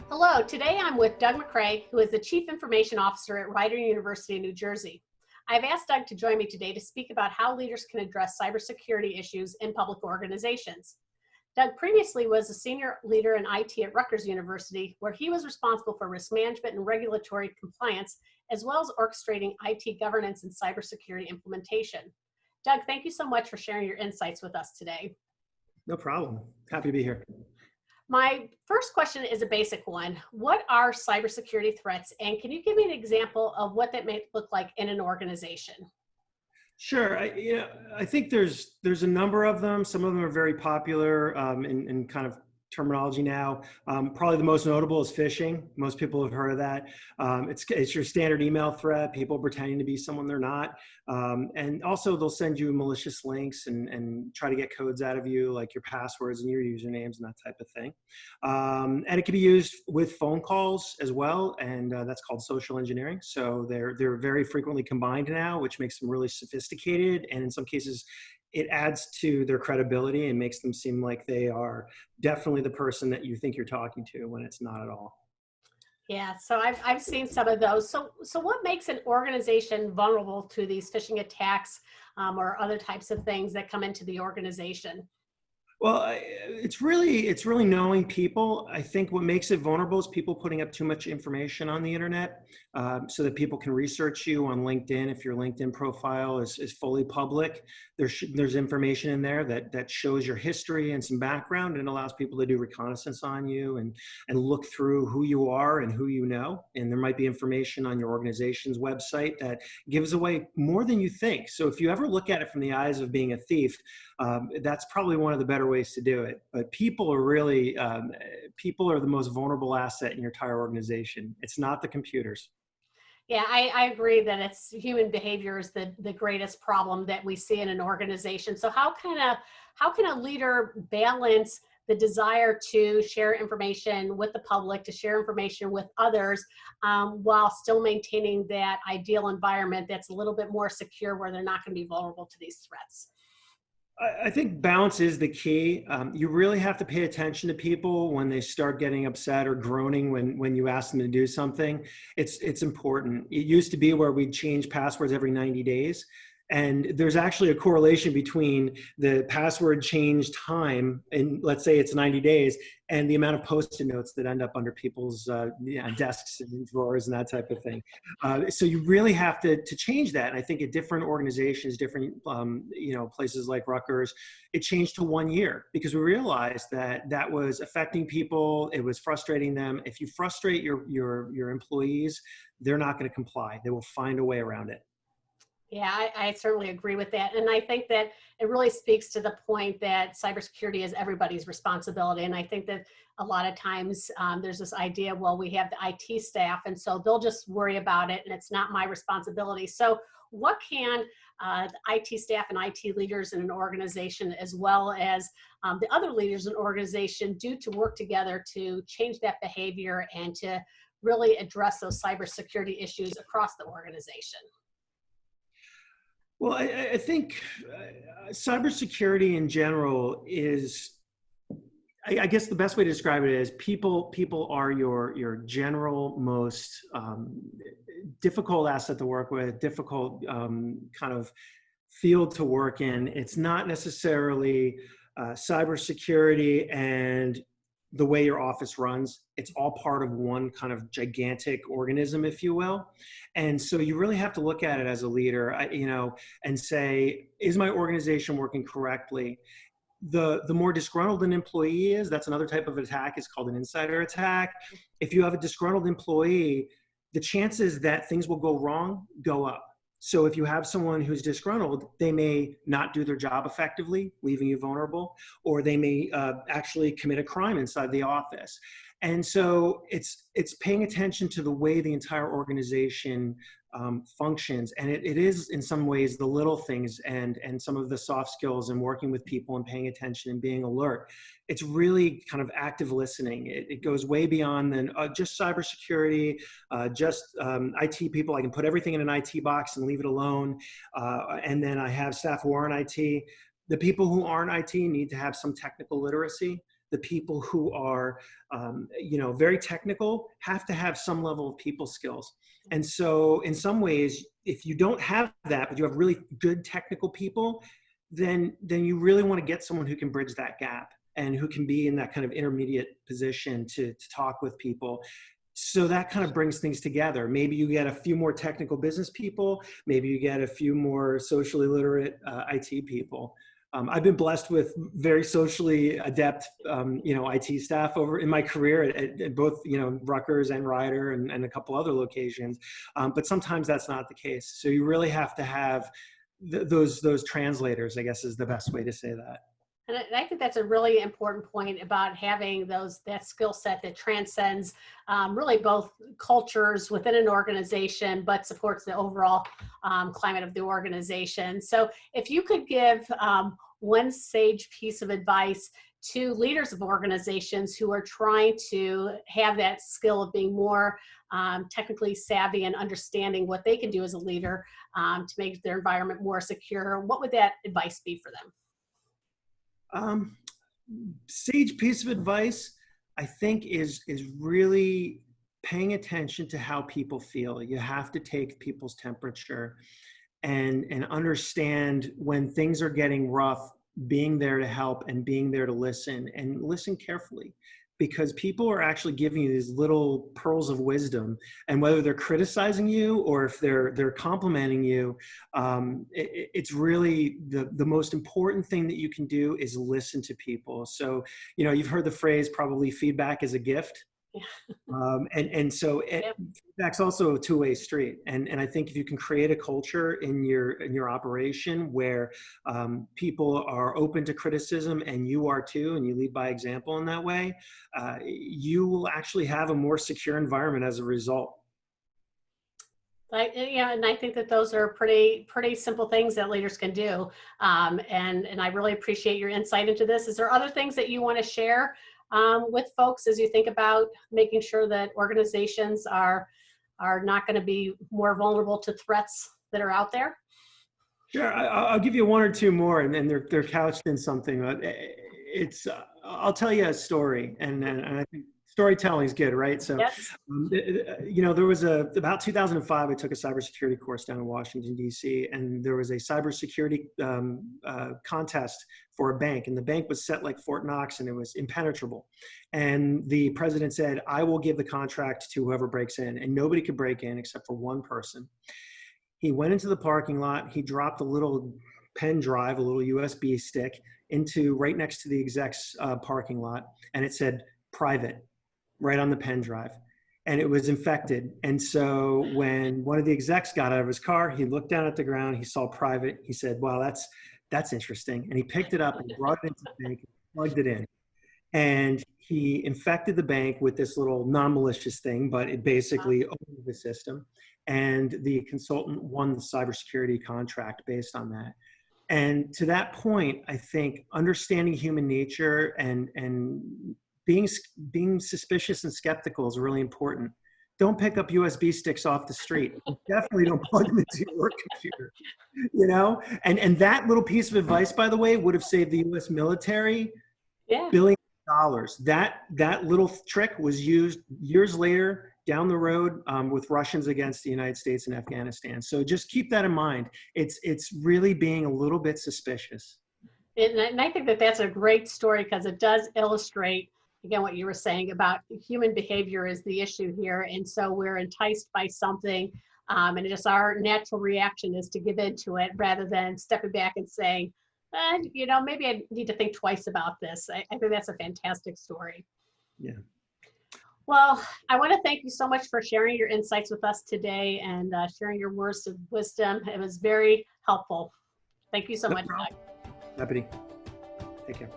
Hello, today I'm with Doug McCrea, who is the Chief Information Officer at Rider University in New Jersey. I've asked Doug to join me today to speak about how leaders can address cybersecurity issues in public organizations. Doug previously was a senior leader in IT at Rutgers University, where he was responsible for risk management and regulatory compliance, as well as orchestrating IT governance and cybersecurity implementation. Doug, thank you so much for sharing your insights with us today. No problem. Happy to be here. My first question is a basic one. What are cybersecurity threats, and can you give me an example of what that may look like in an organization? Sure. I think there's a number of them. Some of them are very popular in kind of terminology now. Probably the most notable is phishing. Most people have heard of that. It's your standard email threat, people pretending to be someone they're not. And also they'll send you malicious links and try to get codes out of you, like your passwords and your usernames and that type of thing. And it can be used with phone calls as well, and that's called social engineering. So they're very frequently combined now, which makes them really sophisticated, and in some cases it adds to their credibility and makes them seem like they are definitely the person that you think you're talking to when it's not at all. Yeah, so I've seen some of those. So what makes an organization vulnerable to these phishing attacks or other types of things that come into the organization? Well, it's really knowing people. I think what makes it vulnerable is people putting up too much information on the internet, so that people can research you on LinkedIn. If your LinkedIn profile is fully public, there's information in there that shows your history and some background, and allows people to do reconnaissance on you and look through who you are and who you know. And there might be information on your organization's website that gives away more than you think. So if you ever look at it from the eyes of being a thief, that's probably one of the better ways to do it. But people are really, people are the most vulnerable asset in your entire organization. It's not the computers. Yeah, I agree that it's human behavior is the greatest problem that we see in an organization. So how can a leader balance the desire to share information with the public, to share information with others, while still maintaining that ideal environment that's a little bit more secure where they're not going to be vulnerable to these threats? I think balance is the key. You really have to pay attention to people when they start getting upset or groaning when you ask them to do something. It's important. It used to be where we'd change passwords every 90 days. And there's actually a correlation between the password change time, and let's say it's 90 days, and the amount of Post-it notes that end up under people's desks and drawers and that type of thing. So you really have to change that. And I think at different organizations, different places like Rutgers, it changed to 1 year because we realized that was affecting people. It was frustrating them. If you frustrate your employees, they're not going to comply. They will find a way around it. Yeah, I certainly agree with that. And I think that it really speaks to the point that cybersecurity is everybody's responsibility. And I think that a lot of times there's this idea, well, we have the IT staff, and so they'll just worry about it, and it's not my responsibility. So what can the IT staff and IT leaders in an organization, as well as the other leaders in an organization, do to work together to change that behavior and to really address those cybersecurity issues across the organization? Well, I think cybersecurity in general is, I guess the best way to describe it is people are your general most difficult asset to work with, difficult kind of field to work in. It's not necessarily cybersecurity and the way your office runs. It's all part of one kind of gigantic organism, if you will. And so you really have to look at it as a leader, and say, is my organization working correctly? The more disgruntled an employee is, that's another type of attack. It's called an insider attack. If you have a disgruntled employee, the chances that things will go wrong go up. So if you have someone who's disgruntled, they may not do their job effectively, leaving you vulnerable, or they may actually commit a crime inside the office. And so it's paying attention to the way the entire organization functions. And it is in some ways the little things and some of the soft skills and working with people and paying attention and being alert. It's really kind of active listening. It goes way beyond than just cybersecurity, just IT people. I can put everything in an IT box and leave it alone. And then I have staff who are in IT. The people who aren't IT need to have some technical literacy. the people who are, very technical have to have some level of people skills. And so in some ways, if you don't have that, but you have really good technical people, then you really want to get someone who can bridge that gap and who can be in that kind of intermediate position to talk with people. So that kind of brings things together. Maybe you get a few more technical business people. Maybe you get a few more socially literate IT people. I've been blessed with very socially adept, IT staff over in my career at both, Rutgers and Rider and a couple other locations. But sometimes that's not the case. So you really have to have those translators, I guess, is the best way to say that. And I think that's a really important point about having that skill set that transcends really both cultures within an organization, but supports the overall climate of the organization. So if you could give one sage piece of advice to leaders of organizations who are trying to have that skill of being more technically savvy and understanding what they can do as a leader to make their environment more secure, what would that advice be for them? Sage piece of advice, I think, is really paying attention to how people feel. You have to take people's temperature and understand when things are getting rough, being there to help and being there to listen, and listen carefully, because people are actually giving you these little pearls of wisdom, and whether they're criticizing you or if they're complimenting you, it's really the most important thing that you can do is listen to people. So, you've heard the phrase, probably, feedback is a gift. Yeah. So Yep. feedback's also a two-way street. And I think if you can create a culture in your operation where people are open to criticism, and you are too, and you lead by example in that way, you will actually have a more secure environment as a result. And I think that those are pretty simple things that leaders can do. And I really appreciate your insight into this. Is there other things that you want to share with folks as you think about making sure that organizations are not going to be more vulnerable to threats that are out there? Sure, I'll give you one or two more, and then they're couched in something. But I'll tell you a story, and I think storytelling is good, right? So, Yes. there was about 2005. I took a cybersecurity course down in Washington D.C., and there was a cybersecurity contest for a bank, and the bank was set like Fort Knox, and it was impenetrable. And the president said, "I will give the contract to whoever breaks in," and nobody could break in except for one person. He went into the parking lot. He dropped a little pen drive, a little USB stick, into right next to the exec's parking lot, and it said "private" right on the pen drive, and it was infected. And so when one of the execs got out of his car, he looked down at the ground. He saw "private." He said, "Wow, that's interesting." And he picked it up and brought it into the bank and plugged it in. And he infected the bank with this little non-malicious thing, but it basically opened the system. And the consultant won the cybersecurity contract based on that. And to that point, I think understanding human nature and being suspicious and skeptical is really important. Don't pick up USB sticks off the street. Definitely don't plug them into your work computer. And that little piece of advice, by the way, would have saved the U.S. military billions of dollars. That little trick was used years later down the road with Russians against the United States and Afghanistan. So just keep that in mind. It's really being a little bit suspicious. And I think that that's a great story because it does illustrate, again, what you were saying about human behavior is the issue here. And so we're enticed by something, and just our natural reaction is to give into it rather than stepping back and saying, maybe I need to think twice about this. I think that's a fantastic story. Yeah. Well, I want to thank you so much for sharing your insights with us today and sharing your words of wisdom. It was very helpful. Thank you so much, Doug. Happy. Take care.